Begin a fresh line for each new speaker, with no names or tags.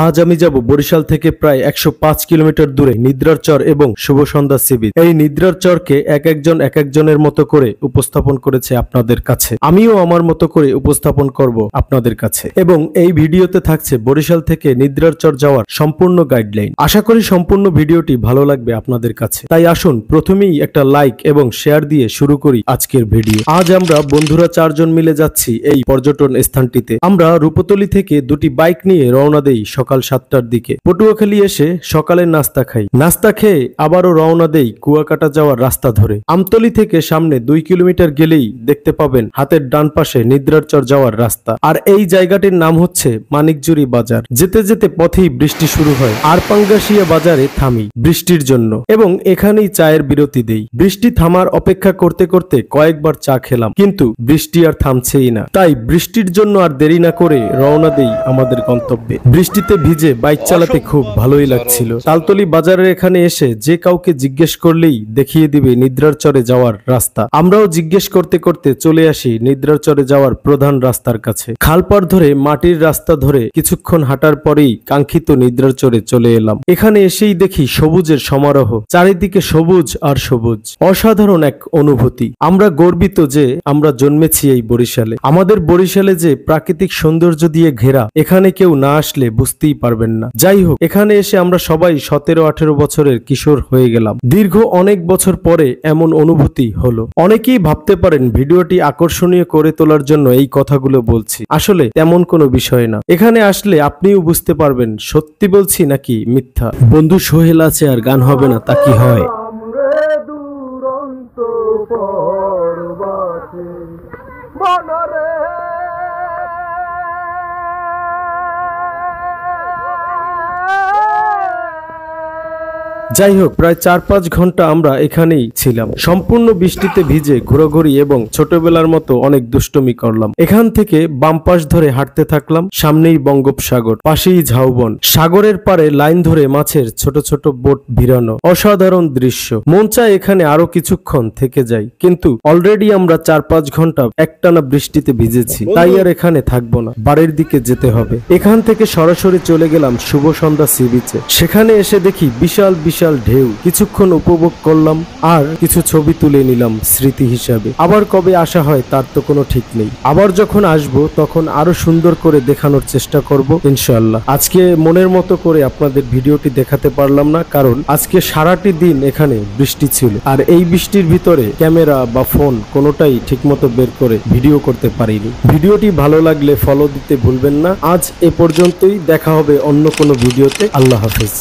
আজ আমি যাব বরিশাল থেকে প্রায় 105 কিলোমিটার দূরে নিদ্রার চর এবং শুভ সন্ধ্যা সি বিচ। এই নিদ্রার চরকে এক একজনের মতো করে উপস্থাপন করেছে আপনাদের কাছে, আমিও আমার মতো করে উপস্থাপন করব আপনাদের কাছে। এবং এই ভিডিওতে থাকছে বরিশাল থেকে নিদ্রার চর যাওয়ার সম্পূর্ণ গাইডলাইন। আশা করি সম্পূর্ণ ভিডিওটি ভালো লাগবে আপনাদের কাছে, তাই আসুন প্রথমেই একটা লাইক এবং শেয়ার দিয়ে শুরু করি আজকের ভিডিও। আজ আমরা বন্ধুরা 4 জন মিলে যাচ্ছি এই পর্যটন স্থানটিতে। আমরা রূপতলী থেকে দুটি বাইক নিয়ে রওনা দেই সকাল 7টার দিকে। পটুয়াখালী এসে সকালের নাস্তা খাই, নাস্তা খেয়ে আবারও রওনা দেই কুয়াকাটা যাওয়ার রাস্তা ধরে। আমতলী থেকে সামনে 2 কিলোমিটার গেলেই দেখতে পাবেন হাতের ডান পাশে নিদ্রার চর যাওয়ার রাস্তা। আর এই জায়গাটির নাম হচ্ছে মানিকজুরি বাজার। যেতে যেতে পথেই বৃষ্টি শুরু হয়, আর পাঙ্গাসিয়া বাজারে থামি বৃষ্টির জন্য এবং এখানেই চায়ের বিরতি দেই। বৃষ্টি থামার অপেক্ষা করতে করতে কয়েকবার চা খেলাম, কিন্তু বৃষ্টি আর থামছেই না। তাই বৃষ্টির জন্য আর দেরি না করে রওনা দেই আমাদের গন্তব্যে। বৃষ্টিতে ভিজে বাইক চালাতে খুব ভালোই লাগছিল। তালতলী বাজারের এখানে এসে যে কাউকে জিজ্ঞেস করলেই দেখিয়ে দিবে নিদ্রার চরে যাওয়ার রাস্তা। আমরাও জিজ্ঞেস করতে করতে চলে আসি নিদ্রার চরে যাওয়ার প্রধান রাস্তার কাছে। খালপাড় ধরে মাটির রাস্তা ধরে কিছুক্ষণ হাঁটার পরেই কাঙ্ক্ষিত নিদ্রার চরে চলে এলাম। এখানে এসেই দেখি সবুজের সমারোহ, চারিদিকে সবুজ আর সবুজ, অসাধারণ এক অনুভূতি। আমরা গর্বিত যে আমরা জন্মেছি এই বরিশালে। আমাদের বরিশালে যে প্রাকৃতিক সৌন্দর্য দিয়ে ঘেরা, এখানে কেউ না আসলে বুঝতেই পারবেন না। যাই হোক, এখানে এসে আমরা সবাই 17-18 বছরের কিশোর হয়ে গেলাম। দীর্ঘ অনেক বছর পরে এমন অনুভূতি হলো। অনেকেই ভাবতে পারেন ভিডিওটি আকর্ষণীয় করে তোলার জন্য এই কথাগুলো বলছি, আসলে তেমন কোনো বিষয় না। এখানে আসলে আপনিও বুঝতে পারবেন সত্যি বলছি নাকি মিথ্যা। বন্ধু সোহেল আছে আর গান হবে না তা কি হয়? যাই হোক, প্রায় 4-5 ঘন্টা আমরা এখানেই ছিলাম। সম্পূর্ণ বৃষ্টিতে ভিজে ঘোরাঘুরি এবং ছোটবেলার মতো অনেক দুষ্টুমি করলাম। এখান থেকে বাম পাশ ধরে হাঁটতে থাকলাম। সামনেই বঙ্গোপসাগর, পাশেই ঝাউবন। সাগরের পারে লাইন ধরে মাছের ছোট ছোট বোট ভিড়ানো, অসাধারণ দৃশ্য। মন চায় এখানে আরো কিছুক্ষণ থেকে যাই, কিন্তু অলরেডি আমরা 4-5 ঘন্টা একটানা বৃষ্টিতে ভিজেছি, তাই আর এখানে থাকবো না, বাড়ির দিকে যেতে হবে। এখান থেকে সরাসরি চলে গেলাম শুভ সন্ধ্যা সি বিচে। সেখানে এসে দেখি বিশাল বিশাল ঢেউ। কিছুক্ষণ উপভোগ করলাম আর কিছু ছবি তুলে নিলাম স্মৃতি হিসাবে। আবার কবে আসা হয় তার তো কোনো ঠিক নেই। আবার যখন আসবো তখন আরো সুন্দর করে দেখানোর চেষ্টা করব ইনশাআল্লাহ। আজকে মনের মতো করে আপনাদের ভিডিওটি দেখাতে পারলাম না, কারণ আজকে সারাটি দিন এখানে বৃষ্টি ছিল, আর এই বৃষ্টির ভিতরে ক্যামেরা বা ফোন কোনোটাই ঠিকমতো বের করে ভিডিও করতে পারিনি। ভিডিওটি ভালো লাগলে ফলো দিতে ভুলবেন না। আজ এ পর্যন্তই, দেখা হবে অন্য কোনো ভিডিওতে। আল্লাহ হাফেজ।